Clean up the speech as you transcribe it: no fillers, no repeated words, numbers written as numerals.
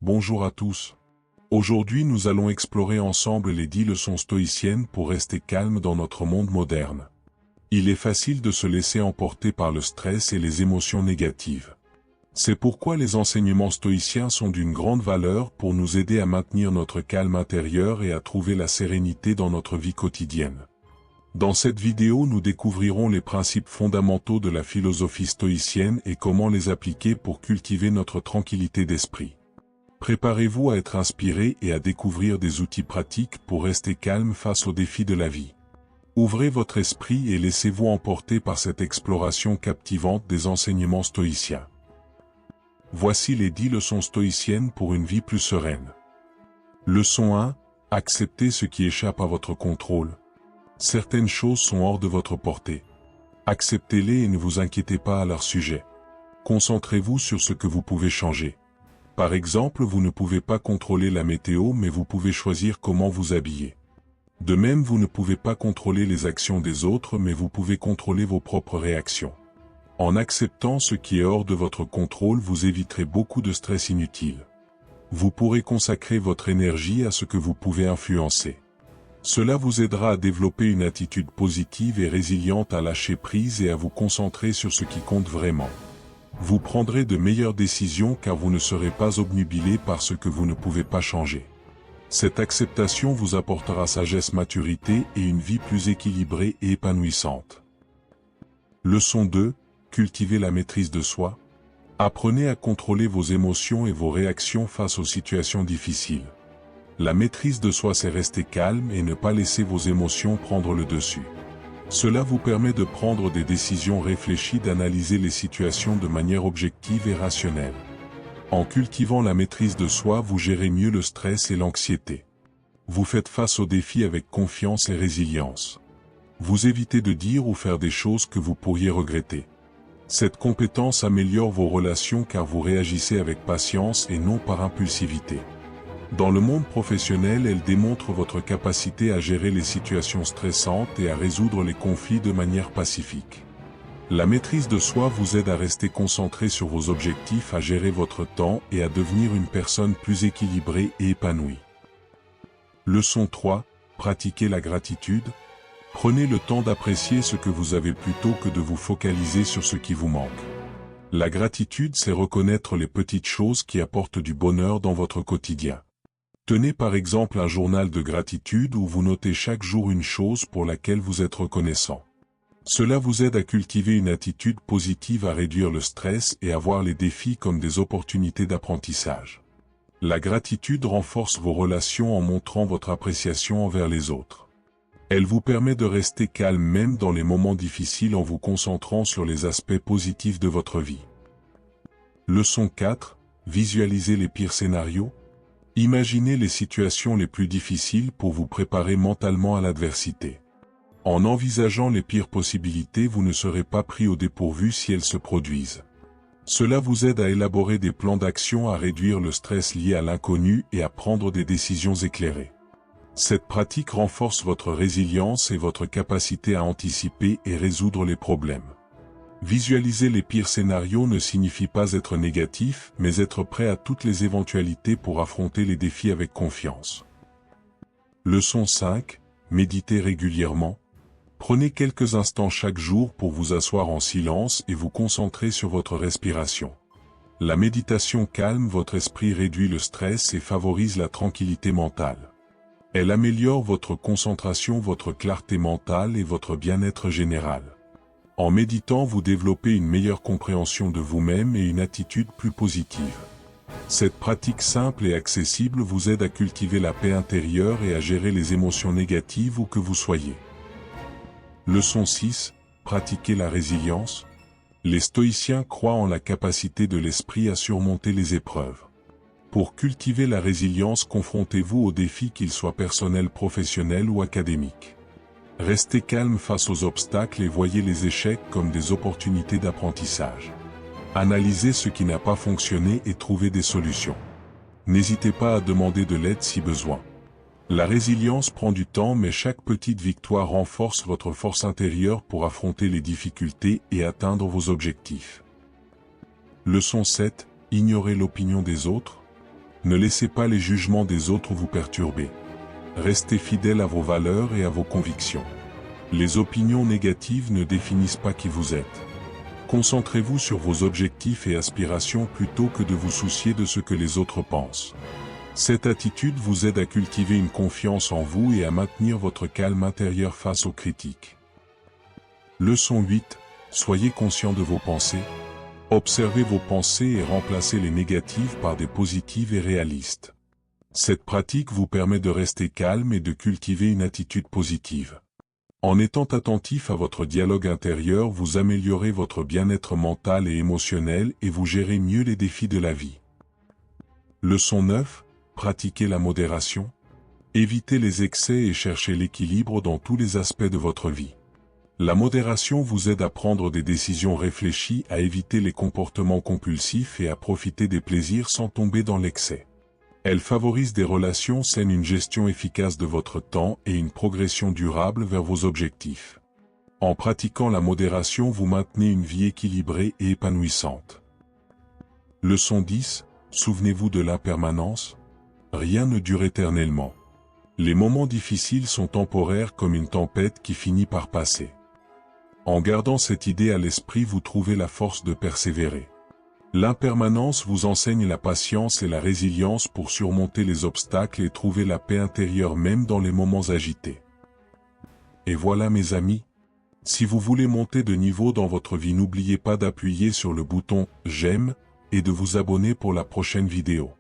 Bonjour à tous. Aujourd'hui nous allons explorer ensemble les 10 leçons stoïciennes pour rester calme dans notre monde moderne. Il est facile de se laisser emporter par le stress et les émotions négatives. C'est pourquoi les enseignements stoïciens sont d'une grande valeur pour nous aider à maintenir notre calme intérieur et à trouver la sérénité dans notre vie quotidienne. Dans cette vidéo, nous découvrirons les principes fondamentaux de la philosophie stoïcienne et comment les appliquer pour cultiver notre tranquillité d'esprit. Préparez-vous à être inspiré et à découvrir des outils pratiques pour rester calme face aux défis de la vie. Ouvrez votre esprit et laissez-vous emporter par cette exploration captivante des enseignements stoïciens. Voici les 10 leçons stoïciennes pour une vie plus sereine. Leçon 1. Acceptez ce qui échappe à votre contrôle. Certaines choses sont hors de votre portée. Acceptez-les et ne vous inquiétez pas à leur sujet. Concentrez-vous sur ce que vous pouvez changer. Par exemple, vous ne pouvez pas contrôler la météo, mais vous pouvez choisir comment vous habiller. De même, vous ne pouvez pas contrôler les actions des autres, mais vous pouvez contrôler vos propres réactions. En acceptant ce qui est hors de votre contrôle, vous éviterez beaucoup de stress inutile. Vous pourrez consacrer votre énergie à ce que vous pouvez influencer. Cela vous aidera à développer une attitude positive et résiliente, à lâcher prise et à vous concentrer sur ce qui compte vraiment. Vous prendrez de meilleures décisions car vous ne serez pas obnubilé par ce que vous ne pouvez pas changer. Cette acceptation vous apportera sagesse, maturité et une vie plus équilibrée et épanouissante. Leçon 2. Cultivez la maîtrise de soi. Apprenez à contrôler vos émotions et vos réactions face aux situations difficiles. La maîtrise de soi, c'est rester calme et ne pas laisser vos émotions prendre le dessus. Cela vous permet de prendre des décisions réfléchies, d'analyser les situations de manière objective et rationnelle. En cultivant la maîtrise de soi, vous gérez mieux le stress et l'anxiété. Vous faites face aux défis avec confiance et résilience. Vous évitez de dire ou faire des choses que vous pourriez regretter. Cette compétence améliore vos relations car vous réagissez avec patience et non par impulsivité. Dans le monde professionnel, elle démontre votre capacité à gérer les situations stressantes et à résoudre les conflits de manière pacifique. La maîtrise de soi vous aide à rester concentré sur vos objectifs, à gérer votre temps et à devenir une personne plus équilibrée et épanouie. Leçon 3. Pratiquez la gratitude. Prenez le temps d'apprécier ce que vous avez plutôt que de vous focaliser sur ce qui vous manque. La gratitude, c'est reconnaître les petites choses qui apportent du bonheur dans votre quotidien. Tenez par exemple un journal de gratitude où vous notez chaque jour une chose pour laquelle vous êtes reconnaissant. Cela vous aide à cultiver une attitude positive, à réduire le stress et à voir les défis comme des opportunités d'apprentissage. La gratitude renforce vos relations en montrant votre appréciation envers les autres. Elle vous permet de rester calme même dans les moments difficiles en vous concentrant sur les aspects positifs de votre vie. Leçon 4. Visualisez les pires scénarios. Imaginez les situations les plus difficiles pour vous préparer mentalement à l'adversité. En envisageant les pires possibilités, vous ne serez pas pris au dépourvu si elles se produisent. Cela vous aide à élaborer des plans d'action, à réduire le stress lié à l'inconnu et à prendre des décisions éclairées. Cette pratique renforce votre résilience et votre capacité à anticiper et résoudre les problèmes. Visualiser les pires scénarios ne signifie pas être négatif, mais être prêt à toutes les éventualités pour affronter les défis avec confiance. Leçon 5. Méditez régulièrement. Prenez quelques instants chaque jour pour vous asseoir en silence et vous concentrer sur votre respiration. La méditation calme votre esprit, réduit le stress et favorise la tranquillité mentale. Elle améliore votre concentration, votre clarté mentale et votre bien-être général. En méditant, vous développez une meilleure compréhension de vous-même et une attitude plus positive. Cette pratique simple et accessible vous aide à cultiver la paix intérieure et à gérer les émotions négatives où que vous soyez. Leçon 6. Pratiquez la résilience. Les stoïciens croient en la capacité de l'esprit à surmonter les épreuves. Pour cultiver la résilience, confrontez-vous aux défis, qu'ils soient personnels, professionnels ou académiques. Restez calme face aux obstacles et voyez les échecs comme des opportunités d'apprentissage. Analysez ce qui n'a pas fonctionné et trouvez des solutions. N'hésitez pas à demander de l'aide si besoin. La résilience prend du temps, mais chaque petite victoire renforce votre force intérieure pour affronter les difficultés et atteindre vos objectifs. Leçon 7. Ignorez l'opinion des autres. Ne laissez pas les jugements des autres vous perturber. Restez fidèle à vos valeurs et à vos convictions. Les opinions négatives ne définissent pas qui vous êtes. Concentrez-vous sur vos objectifs et aspirations plutôt que de vous soucier de ce que les autres pensent. Cette attitude vous aide à cultiver une confiance en vous et à maintenir votre calme intérieur face aux critiques. Leçon 8. Soyez conscient de vos pensées. Observez vos pensées et remplacez les négatives par des positives et réalistes. Cette pratique vous permet de rester calme et de cultiver une attitude positive. En étant attentif à votre dialogue intérieur, vous améliorez votre bien-être mental et émotionnel et vous gérez mieux les défis de la vie. Leçon 9. Pratiquez la modération. Évitez les excès et cherchez l'équilibre dans tous les aspects de votre vie. La modération vous aide à prendre des décisions réfléchies, à éviter les comportements compulsifs et à profiter des plaisirs sans tomber dans l'excès. Elle favorise des relations saines, une gestion efficace de votre temps et une progression durable vers vos objectifs. En pratiquant la modération, vous maintenez une vie équilibrée et épanouissante. Leçon 10. Souvenez-vous de l'impermanence. Rien ne dure éternellement. Les moments difficiles sont temporaires comme une tempête qui finit par passer. En gardant cette idée à l'esprit, vous trouvez la force de persévérer. L'impermanence vous enseigne la patience et la résilience pour surmonter les obstacles et trouver la paix intérieure même dans les moments agités. Et voilà mes amis, si vous voulez monter de niveau dans votre vie, n'oubliez pas d'appuyer sur le bouton « J'aime » et de vous abonner pour la prochaine vidéo.